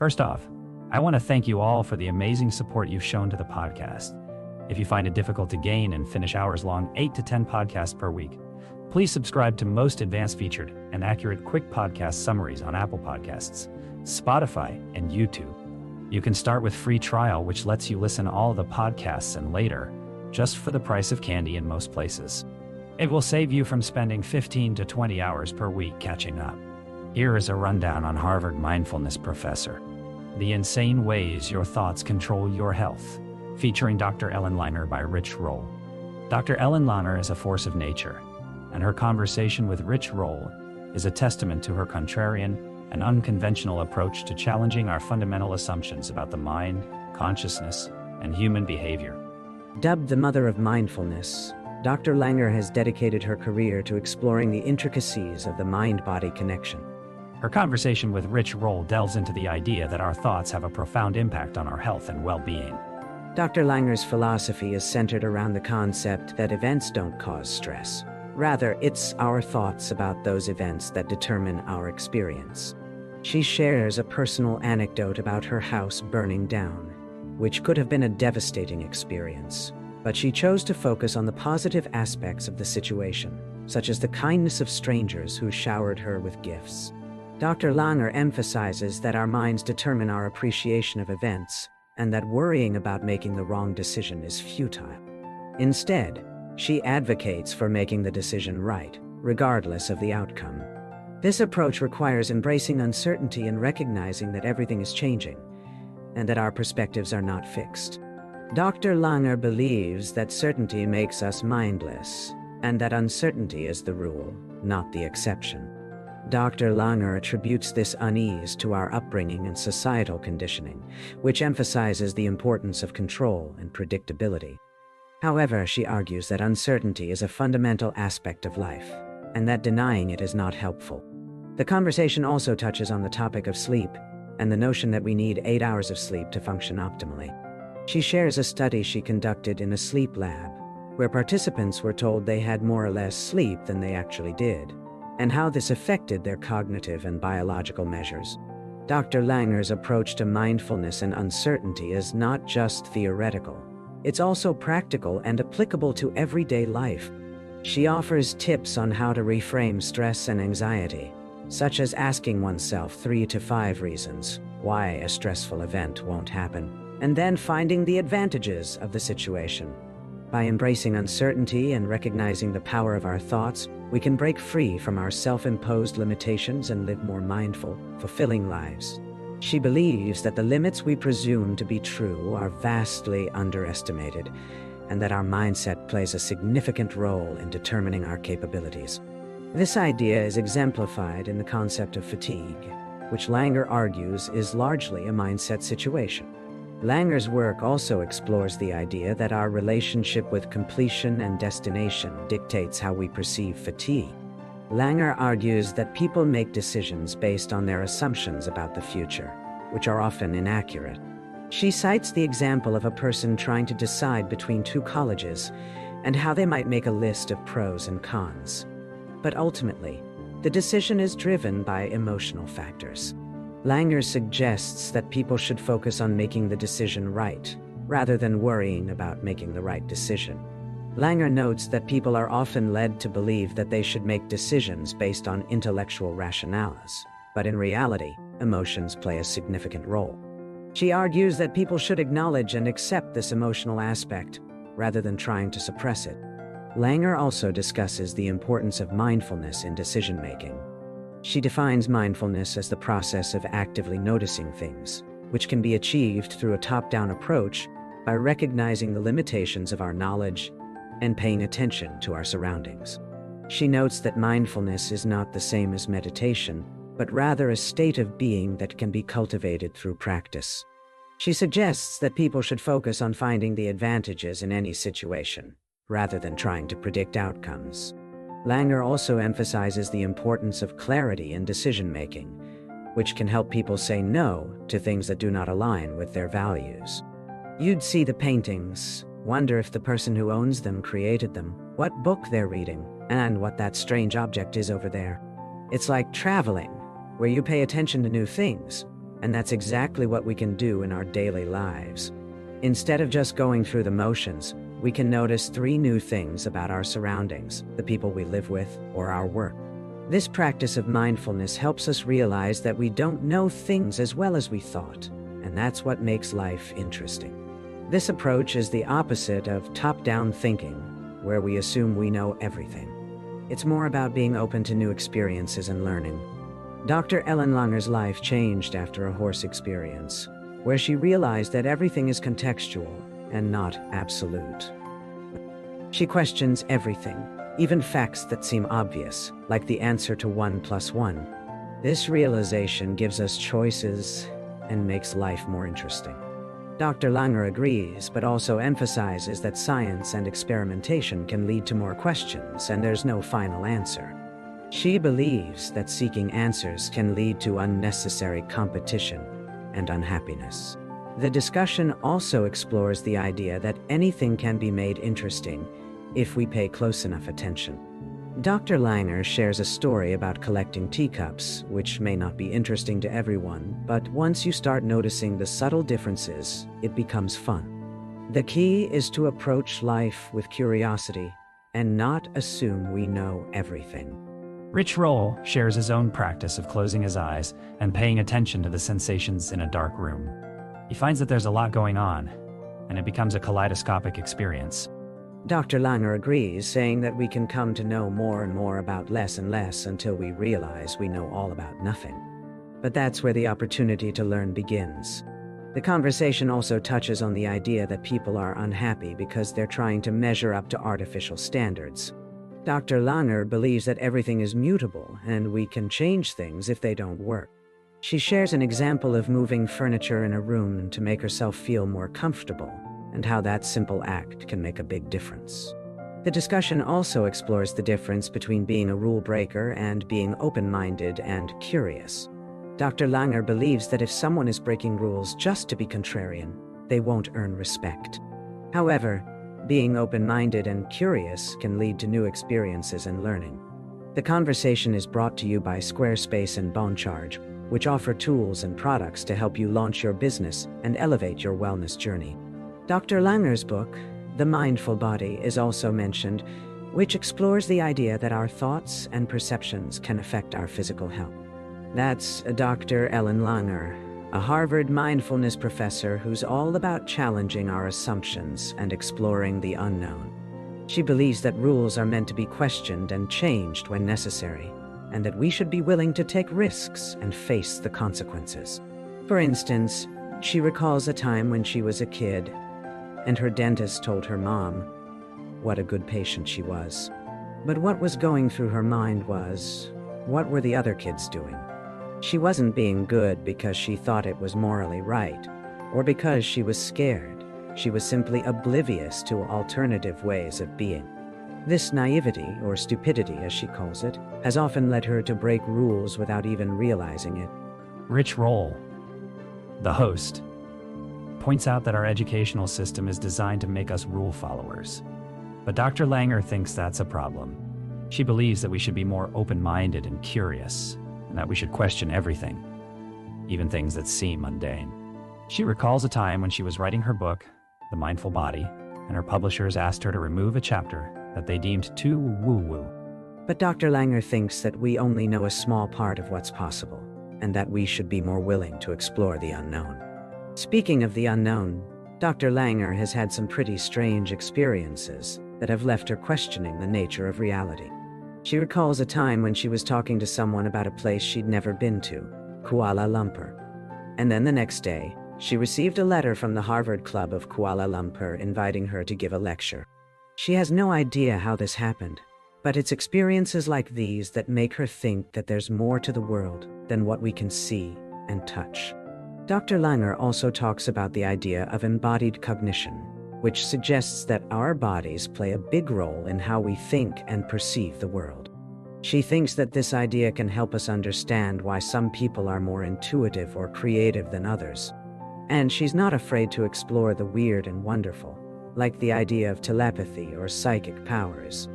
First off, I want to thank you all for the amazing support you've shown to the podcast. If you find it difficult to gain and finish hours-long 8 to 10 podcasts per week, please subscribe to most advanced featured and accurate quick podcast summaries on Apple Podcasts, Spotify, and YouTube. You can start with free trial, which lets you listen all the podcasts and later, just for the price of candy in most places. It will save you from spending 15 to 20 hours per week catching up. Here is a rundown on Harvard mindfulness professor. The Insane Ways Your Thoughts Control Your Health, featuring Dr. Ellen Langer by Rich Roll. Dr. Ellen Langer is a force of nature, and her conversation with Rich Roll is a testament to her contrarian and unconventional approach to challenging our fundamental assumptions about the mind, consciousness, and human behavior. Dubbed the mother of mindfulness, Dr. Langer has dedicated her career to exploring the intricacies of the mind-body connection. Her conversation with Rich Roll delves into the idea that our thoughts have a profound impact on our health and well-being. Dr. Langer's philosophy is centered around the concept that events don't cause stress. Rather, it's our thoughts about those events that determine our experience. She shares a personal anecdote about her house burning down, which could have been a devastating experience. But she chose to focus on the positive aspects of the situation, such as the kindness of strangers who showered her with gifts. Dr. Langer emphasizes that our minds determine our appreciation of events, and that worrying about making the wrong decision is futile. Instead, she advocates for making the decision right, regardless of the outcome. This approach requires embracing uncertainty and recognizing that everything is changing, and that our perspectives are not fixed. Dr. Langer believes that certainty makes us mindless, and that uncertainty is the rule, not the exception. Dr. Langer attributes this unease to our upbringing and societal conditioning, which emphasizes the importance of control and predictability. However, she argues that uncertainty is a fundamental aspect of life, and that denying it is not helpful. The conversation also touches on the topic of sleep, and the notion that we need 8 hours of sleep to function optimally. She shares a study she conducted in a sleep lab, where participants were told they had more or less sleep than they actually did, and how this affected their cognitive and biological measures. Dr. Langer's approach to mindfulness and uncertainty is not just theoretical. It's also practical and applicable to everyday life. She offers tips on how to reframe stress and anxiety, such as asking oneself 3 to 5 reasons why a stressful event won't happen, and then finding the advantages of the situation. By embracing uncertainty and recognizing the power of our thoughts, we can break free from our self-imposed limitations and live more mindful, fulfilling lives. She believes that the limits we presume to be true are vastly underestimated, and that our mindset plays a significant role in determining our capabilities. This idea is exemplified in the concept of fatigue, which Langer argues is largely a mindset situation. Langer's work also explores the idea that our relationship with completion and destination dictates how we perceive fatigue. Langer argues that people make decisions based on their assumptions about the future, which are often inaccurate. She cites the example of a person trying to decide between 2 colleges and how they might make a list of pros and cons. But ultimately, the decision is driven by emotional factors. Langer suggests that people should focus on making the decision right, rather than worrying about making the right decision. Langer notes that people are often led to believe that they should make decisions based on intellectual rationales, but in reality, emotions play a significant role. She argues that people should acknowledge and accept this emotional aspect, rather than trying to suppress it. Langer also discusses the importance of mindfulness in decision-making. She defines mindfulness as the process of actively noticing things, which can be achieved through a top-down approach by recognizing the limitations of our knowledge and paying attention to our surroundings. She notes that mindfulness is not the same as meditation, but rather a state of being that can be cultivated through practice. She suggests that people should focus on finding the advantages in any situation, rather than trying to predict outcomes. Langer also emphasizes the importance of clarity in decision-making, which can help people say no to things that do not align with their values. You'd see the paintings, wonder if the person who owns them created them, what book they're reading, and what that strange object is over there. It's like traveling, where you pay attention to new things, And that's exactly what we can do in our daily lives. Instead of just going through the motions, we can notice 3 new things about our surroundings, the people we live with, or our work. This practice of mindfulness helps us realize that we don't know things as well as we thought, and that's what makes life interesting. This approach is the opposite of top-down thinking, where we assume we know everything. It's more about being open to new experiences and learning. Dr. Ellen Langer's life changed after a horse experience, where she realized that everything is contextual and not absolute. She questions everything, even facts that seem obvious, like the answer to 1 + 1. This realization gives us choices and makes life more interesting. Dr. Langer agrees, but also emphasizes that science and experimentation can lead to more questions, and there's no final answer. She believes that seeking answers can lead to unnecessary competition and unhappiness. The discussion also explores the idea that anything can be made interesting if we pay close enough attention. Dr. Langer shares a story about collecting teacups, which may not be interesting to everyone, but once you start noticing the subtle differences, it becomes fun. The key is to approach life with curiosity and not assume we know everything. Rich Roll shares his own practice of closing his eyes and paying attention to the sensations in a dark room. He finds that there's a lot going on, and it becomes a kaleidoscopic experience. Dr. Langer agrees, saying that we can come to know more and more about less and less until we realize we know all about nothing. But that's where the opportunity to learn begins. The conversation also touches on the idea that people are unhappy because they're trying to measure up to artificial standards. Dr. Langer believes that everything is mutable and we can change things if they don't work. She shares an example of moving furniture in a room to make herself feel more comfortable, and how that simple act can make a big difference. The discussion also explores the difference between being a rule breaker and being open-minded and curious. Dr. Langer believes that if someone is breaking rules just to be contrarian, they won't earn respect. However, being open-minded and curious can lead to new experiences and learning. The conversation is brought to you by Squarespace and BoneCharge, which offer tools and products to help you launch your business and elevate your wellness journey. Dr. Langer's book, The Mindful Body, is also mentioned, which explores the idea that our thoughts and perceptions can affect our physical health. That's Dr. Ellen Langer, a Harvard mindfulness professor who's all about challenging our assumptions and exploring the unknown. She believes that rules are meant to be questioned and changed when necessary, and that we should be willing to take risks and face the consequences. For instance, she recalls a time when she was a kid, and her dentist told her mom what a good patient she was. But what was going through her mind was, what were the other kids doing? She wasn't being good because she thought it was morally right, or because she was scared. She was simply oblivious to alternative ways of being. This naivety, or stupidity as she calls it, has often led her to break rules without even realizing it. Rich Roll, the host, points out that our educational system is designed to make us rule followers. But Dr. Langer thinks that's a problem. She believes that we should be more open-minded and curious, and that we should question everything, even things that seem mundane. She recalls a time when she was writing her book, The Mindful Body, and her publishers asked her to remove a chapter that they deemed too woo-woo. But Dr. Langer thinks that we only know a small part of what's possible, and that we should be more willing to explore the unknown. Speaking of the unknown, Dr. Langer has had some pretty strange experiences that have left her questioning the nature of reality. She recalls a time when she was talking to someone about a place she'd never been to, Kuala Lumpur. And then the next day, she received a letter from the Harvard Club of Kuala Lumpur inviting her to give a lecture. She has no idea how this happened, but it's experiences like these that make her think that there's more to the world than what we can see and touch. Dr. Langer also talks about the idea of embodied cognition, which suggests that our bodies play a big role in how we think and perceive the world. She thinks that this idea can help us understand why some people are more intuitive or creative than others. And she's not afraid to explore the weird and wonderful, like the idea of telepathy or psychic powers.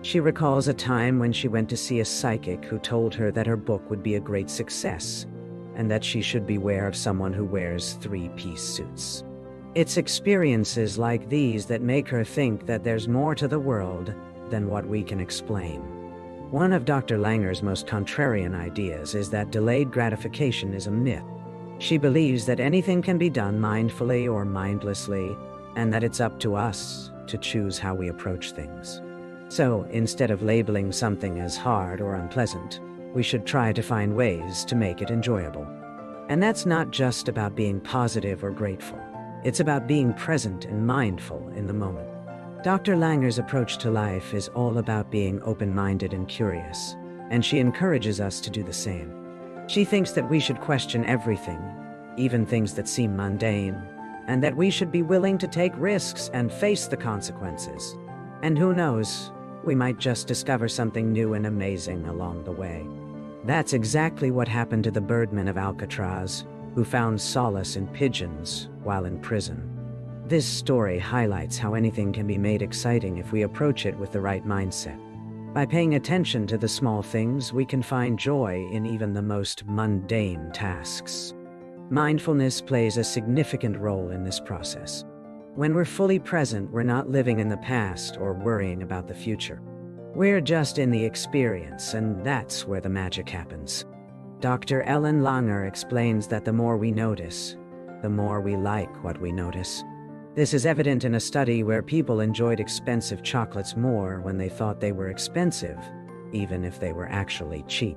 She recalls a time when she went to see a psychic who told her that her book would be a great success, and that she should beware of someone who wears three-piece suits. It's experiences like these that make her think that there's more to the world than what we can explain. One of Dr. Langer's most contrarian ideas is that delayed gratification is a myth. She believes that anything can be done mindfully or mindlessly, and that it's up to us to choose how we approach things. So, instead of labeling something as hard or unpleasant, we should try to find ways to make it enjoyable. And that's not just about being positive or grateful. It's about being present and mindful in the moment. Dr. Langer's approach to life is all about being open-minded and curious, and she encourages us to do the same. She thinks that we should question everything, even things that seem mundane, and that we should be willing to take risks and face the consequences. And who knows, we might just discover something new and amazing along the way. That's exactly what happened to the birdmen of Alcatraz, who found solace in pigeons while in prison. This story highlights how anything can be made exciting if we approach it with the right mindset. By paying attention to the small things, we can find joy in even the most mundane tasks. Mindfulness plays a significant role in this process. When we're fully present, we're not living in the past or worrying about the future. We're just in the experience, and that's where the magic happens. Dr. Ellen Langer explains that the more we notice, the more we like what we notice. This is evident in a study where people enjoyed expensive chocolates more when they thought they were expensive, even if they were actually cheap.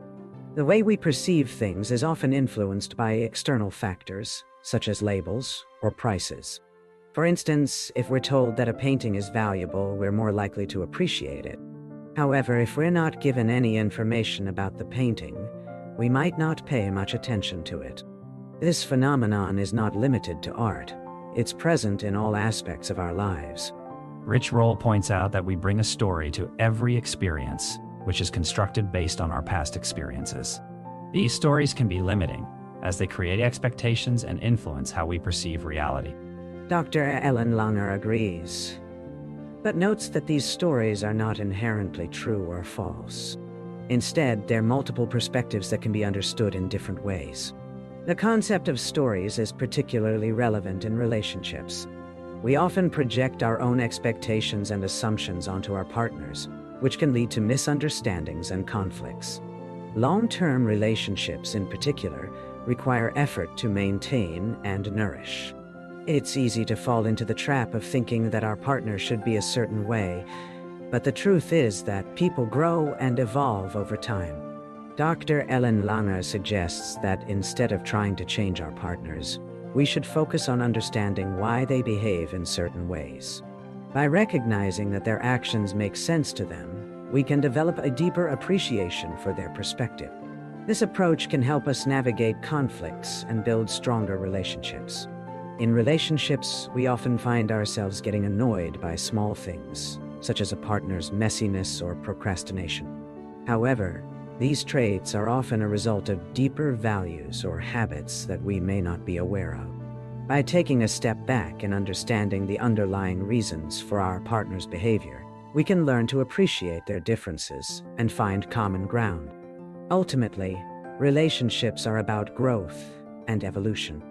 The way we perceive things is often influenced by external factors, such as labels or prices. For instance, if we're told that a painting is valuable, we're more likely to appreciate it. However, if we're not given any information about the painting, we might not pay much attention to it. This phenomenon is not limited to art. It's present in all aspects of our lives. Rich Roll points out that we bring a story to every experience, which is constructed based on our past experiences. These stories can be limiting, as they create expectations and influence how we perceive reality. Dr. Ellen Langer agrees, but notes that these stories are not inherently true or false. Instead, they're multiple perspectives that can be understood in different ways. The concept of stories is particularly relevant in relationships. We often project our own expectations and assumptions onto our partners, which can lead to misunderstandings and conflicts. Long-term relationships, in particular, require effort to maintain and nourish. It's easy to fall into the trap of thinking that our partner should be a certain way, but the truth is that people grow and evolve over time. Dr. Ellen Langer suggests that instead of trying to change our partners, we should focus on understanding why they behave in certain ways. By recognizing that their actions make sense to them, we can develop a deeper appreciation for their perspective. This approach can help us navigate conflicts and build stronger relationships. In relationships, we often find ourselves getting annoyed by small things, such as a partner's messiness or procrastination. However, these traits are often a result of deeper values or habits that we may not be aware of. By taking a step back and understanding the underlying reasons for our partner's behavior, we can learn to appreciate their differences and find common ground. Ultimately, relationships are about growth and evolution.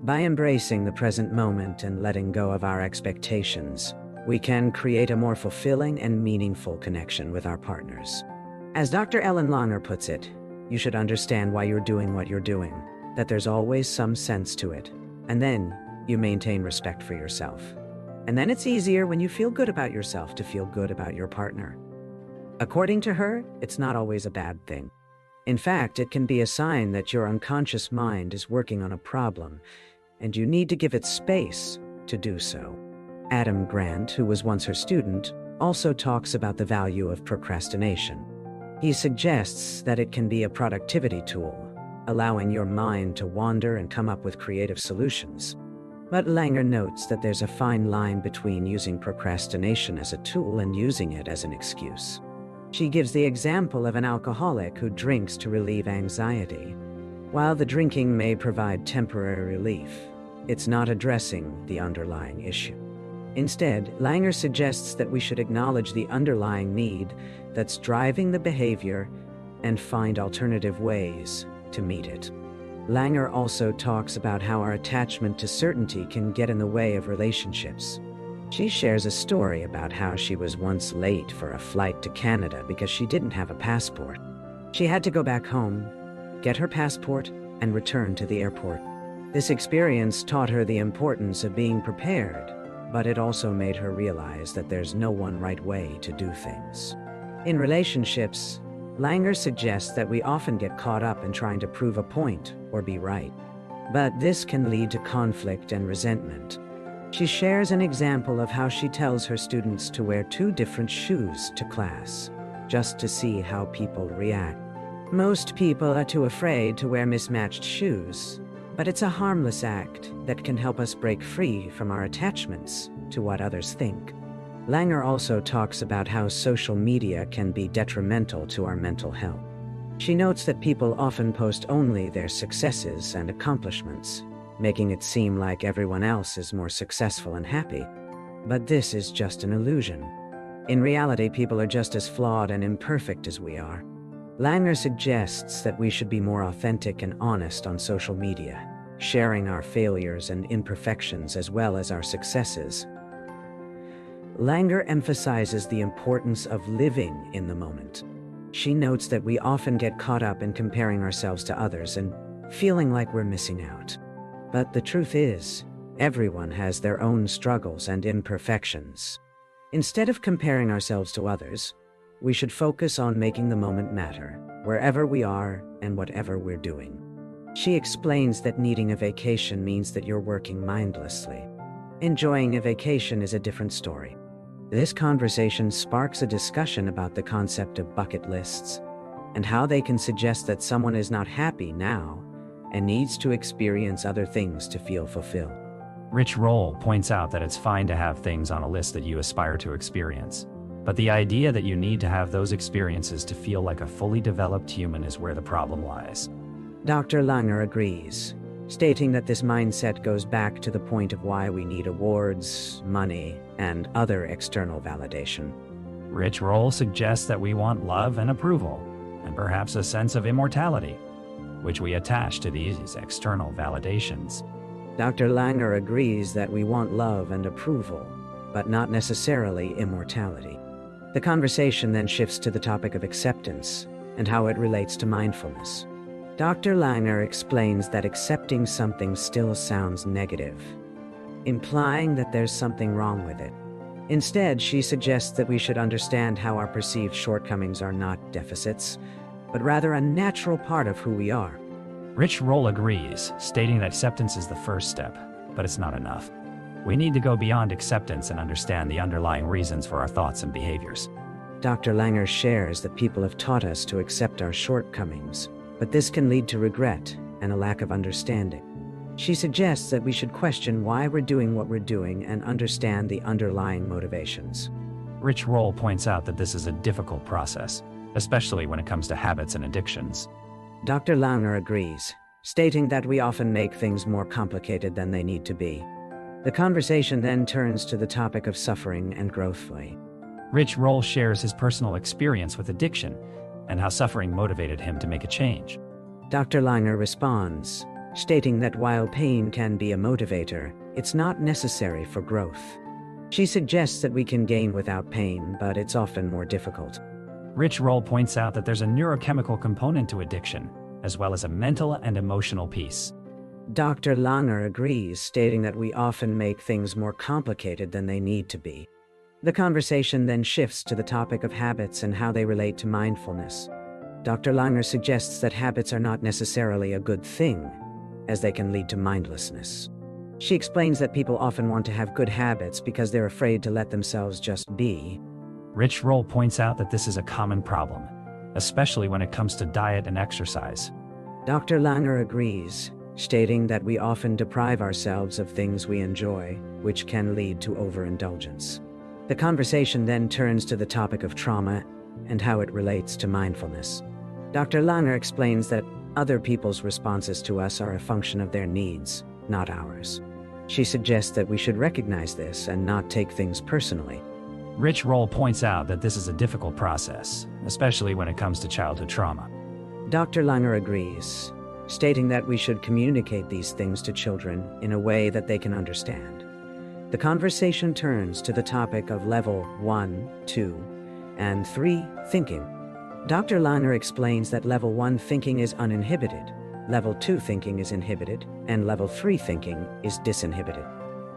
By embracing the present moment and letting go of our expectations, we can create a more fulfilling and meaningful connection with our partners. As Dr. Ellen Langer puts it, you should understand why you're doing what you're doing, that there's always some sense to it, and then you maintain respect for yourself. And then it's easier when you feel good about yourself to feel good about your partner. According to her, it's not always a bad thing. In fact, it can be a sign that your unconscious mind is working on a problem, and you need to give it space to do so. Adam Grant, who was once her student, also talks about the value of procrastination. He suggests that it can be a productivity tool, allowing your mind to wander and come up with creative solutions. But Langer notes that there's a fine line between using procrastination as a tool and using it as an excuse. She gives the example of an alcoholic who drinks to relieve anxiety. While the drinking may provide temporary relief, it's not addressing the underlying issue. Instead, Langer suggests that we should acknowledge the underlying need that's driving the behavior and find alternative ways to meet it. Langer also talks about how our attachment to certainty can get in the way of relationships. She shares a story about how she was once late for a flight to Canada because she didn't have a passport. She had to go back home, get her passport, and return to the airport. This experience taught her the importance of being prepared, but it also made her realize that there's no one right way to do things. In relationships, Langer suggests that we often get caught up in trying to prove a point or be right. But this can lead to conflict and resentment. She shares an example of how she tells her students to wear 2 different shoes to class, just to see how people react. Most people are too afraid to wear mismatched shoes, but it's a harmless act that can help us break free from our attachments to what others think. Langer also talks about how social media can be detrimental to our mental health. She notes that people often post only their successes and accomplishments, making it seem like everyone else is more successful and happy. But this is just an illusion. In reality, people are just as flawed and imperfect as we are. Langer suggests that we should be more authentic and honest on social media, sharing our failures and imperfections as well as our successes. Langer emphasizes the importance of living in the moment. She notes that we often get caught up in comparing ourselves to others and feeling like we're missing out. But the truth is, everyone has their own struggles and imperfections. Instead of comparing ourselves to others, we should focus on making the moment matter, wherever we are and whatever we're doing. She explains that needing a vacation means that you're working mindlessly. Enjoying a vacation is a different story. This conversation sparks a discussion about the concept of bucket lists and how they can suggest that someone is not happy now and needs to experience other things to feel fulfilled. Rich Roll points out that it's fine to have things on a list that you aspire to experience, but the idea that you need to have those experiences to feel like a fully developed human is where the problem lies. Dr. Langer agrees, stating that this mindset goes back to the point of why we need awards, money, and other external validation. Rich Roll suggests that we want love and approval, and perhaps a sense of immortality, which we attach to these external validations. Dr. Langer agrees that we want love and approval, but not necessarily immortality. The conversation then shifts to the topic of acceptance and how it relates to mindfulness. Dr. Langer explains that accepting something still sounds negative, implying that there's something wrong with it. Instead, she suggests that we should understand how our perceived shortcomings are not deficits, but rather a natural part of who we are. Rich Roll agrees, stating that acceptance is the first step, but it's not enough. We need to go beyond acceptance and understand the underlying reasons for our thoughts and behaviors. Dr. Langer shares that people have taught us to accept our shortcomings, but this can lead to regret and a lack of understanding. She suggests that we should question why we're doing what we're doing and understand the underlying motivations. Rich Roll points out that this is a difficult process, especially when it comes to habits and addictions. Dr. Langer agrees, stating that we often make things more complicated than they need to be. The conversation then turns to the topic of suffering and growth. Rich Roll shares his personal experience with addiction and how suffering motivated him to make a change. Dr. Langer responds, stating that while pain can be a motivator, it's not necessary for growth. She suggests that we can gain without pain, but it's often more difficult. Rich Roll points out that there's a neurochemical component to addiction, as well as a mental and emotional piece. Dr. Langer agrees, stating that we often make things more complicated than they need to be. The conversation then shifts to the topic of habits and how they relate to mindfulness. Dr. Langer suggests that habits are not necessarily a good thing, as they can lead to mindlessness. She explains that people often want to have good habits because they're afraid to let themselves just be. Rich Roll points out that this is a common problem, especially when it comes to diet and exercise. Dr. Langer agrees, stating that we often deprive ourselves of things we enjoy, which can lead to overindulgence. The conversation then turns to the topic of trauma and how it relates to mindfulness. Dr. Langer explains that other people's responses to us are a function of their needs, not ours. She suggests that we should recognize this and not take things personally. Rich Roll points out that this is a difficult process, especially when it comes to childhood trauma. Dr. Langer agrees, stating that we should communicate these things to children in a way that they can understand. The conversation turns to the topic of level 1, 2, and 3 thinking. Dr. Langer explains that level 1 thinking is uninhibited, level 2 thinking is inhibited, and level 3 thinking is disinhibited.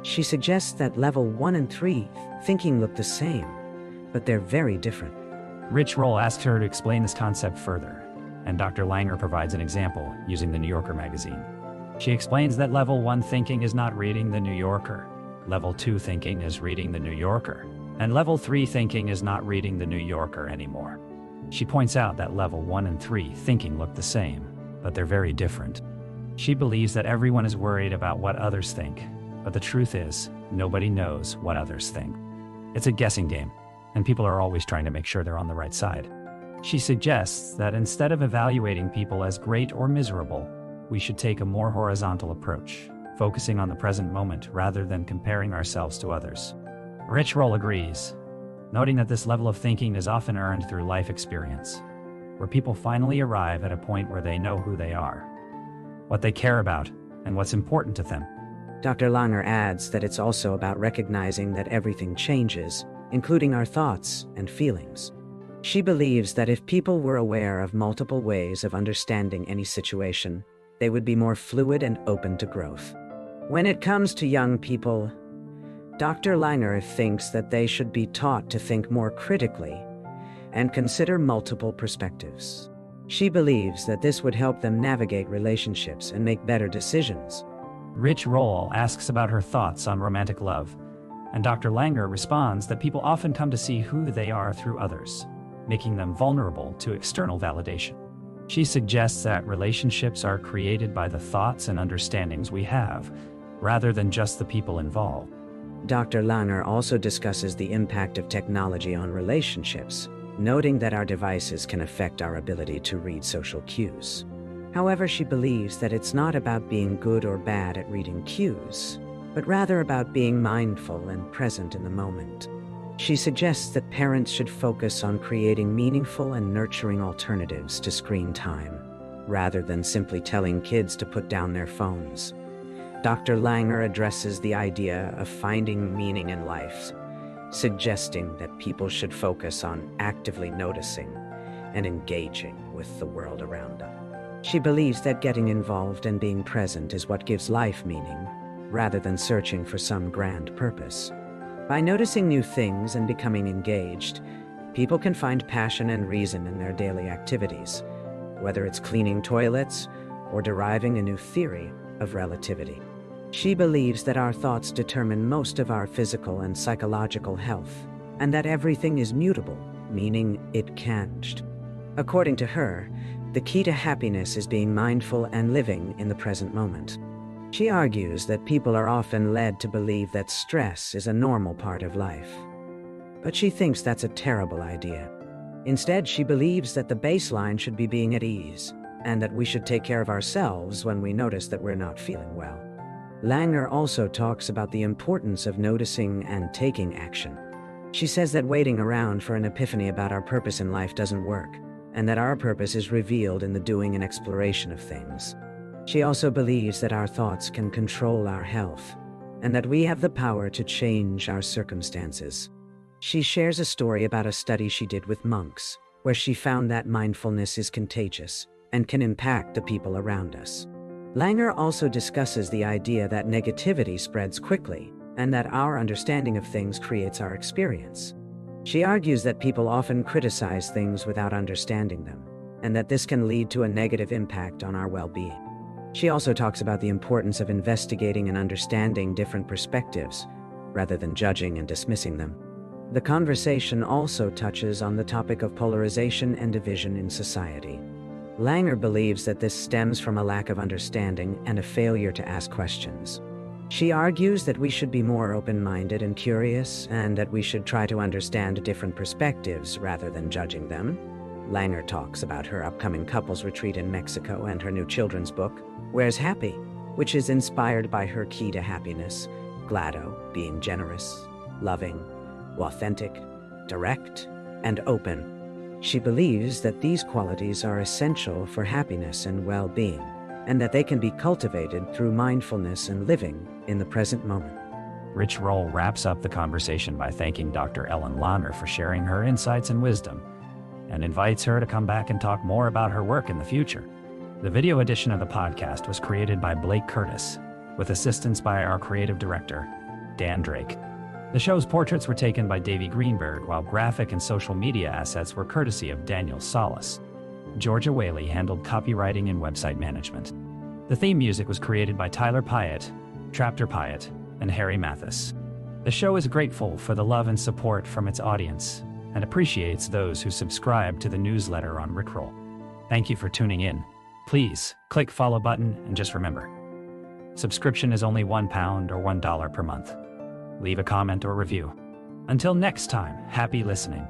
She suggests that level 1 and 3 thinking look the same, but they're very different. Rich Roll asked her to explain this concept further, and Dr. Langer provides an example using the New Yorker magazine. She explains that level 1 thinking is not reading the New Yorker, level 2 thinking is reading the New Yorker, and level 3 thinking is not reading the New Yorker anymore. She points out that level 1 and 3 thinking look the same, but they're very different. She believes that everyone is worried about what others think, but the truth is, nobody knows what others think. It's a guessing game, and people are always trying to make sure they're on the right side. She suggests that instead of evaluating people as great or miserable, we should take a more horizontal approach, focusing on the present moment rather than comparing ourselves to others. Rich Roll agrees, noting that this level of thinking is often earned through life experience, where people finally arrive at a point where they know who they are, what they care about, and what's important to them. Dr. Langer adds that it's also about recognizing that everything changes, including our thoughts and feelings. She believes that if people were aware of multiple ways of understanding any situation, they would be more fluid and open to growth. When it comes to young people, Dr. Langer thinks that they should be taught to think more critically and consider multiple perspectives. She believes that this would help them navigate relationships and make better decisions. Rich Roll asks about her thoughts on romantic love, and Dr. Langer responds that people often come to see who they are through others, making them vulnerable to external validation. She suggests that relationships are created by the thoughts and understandings we have, rather than just the people involved. Dr. Langer also discusses the impact of technology on relationships, noting that our devices can affect our ability to read social cues. However, she believes that it's not about being good or bad at reading cues, but rather about being mindful and present in the moment. She suggests that parents should focus on creating meaningful and nurturing alternatives to screen time, rather than simply telling kids to put down their phones. Dr. Langer addresses the idea of finding meaning in life, suggesting that people should focus on actively noticing and engaging with the world around them. She believes that getting involved and being present is what gives life meaning, rather than searching for some grand purpose. By noticing new things and becoming engaged, people can find passion and reason in their daily activities, whether it's cleaning toilets or deriving a new theory of relativity. She believes that our thoughts determine most of our physical and psychological health, and that everything is mutable, meaning it can change. According to her, the key to happiness is being mindful and living in the present moment. She argues that people are often led to believe that stress is a normal part of life. But she thinks that's a terrible idea. Instead, she believes that the baseline should be being at ease, and that we should take care of ourselves when we notice that we're not feeling well. Langer also talks about the importance of noticing and taking action. She says that waiting around for an epiphany about our purpose in life doesn't work, and that our purpose is revealed in the doing and exploration of things. She also believes that our thoughts can control our health, and that we have the power to change our circumstances. She shares a story about a study she did with monks, where she found that mindfulness is contagious and can impact the people around us. Langer also discusses the idea that negativity spreads quickly, and that our understanding of things creates our experience. She argues that people often criticize things without understanding them, and that this can lead to a negative impact on our well-being. She also talks about the importance of investigating and understanding different perspectives, rather than judging and dismissing them. The conversation also touches on the topic of polarization and division in society. Langer believes that this stems from a lack of understanding and a failure to ask questions. She argues that we should be more open-minded and curious, and that we should try to understand different perspectives rather than judging them. Langer talks about her upcoming couples retreat in Mexico and her new children's book, Where's Happy?, which is inspired by her key to happiness, Glado, being generous, loving, authentic, direct, and open. She believes that these qualities are essential for happiness and well-being. and that they can be cultivated through mindfulness and living in the present moment. Rich Roll wraps up the conversation by thanking Dr. Ellen Lahner for sharing her insights and wisdom, and invites her to come back and talk more about her work in the future. The video edition of the podcast was created by Blake Curtis, with assistance by our creative director, Dan Drake. The show's portraits were taken by Davey Greenberg, while graphic and social media assets were courtesy of Daniel Salas. Georgia Whaley handled copywriting and website management. The theme music was created by Tyler Pyatt, Traptor Pyatt, and Harry Mathis. The show is grateful for the love and support from its audience and appreciates those who subscribe to the newsletter on Rickroll. Thank you for tuning in. Please click follow button, and just remember, subscription is only £1 or $1 per month. Leave a comment or review. Until next time, happy listening.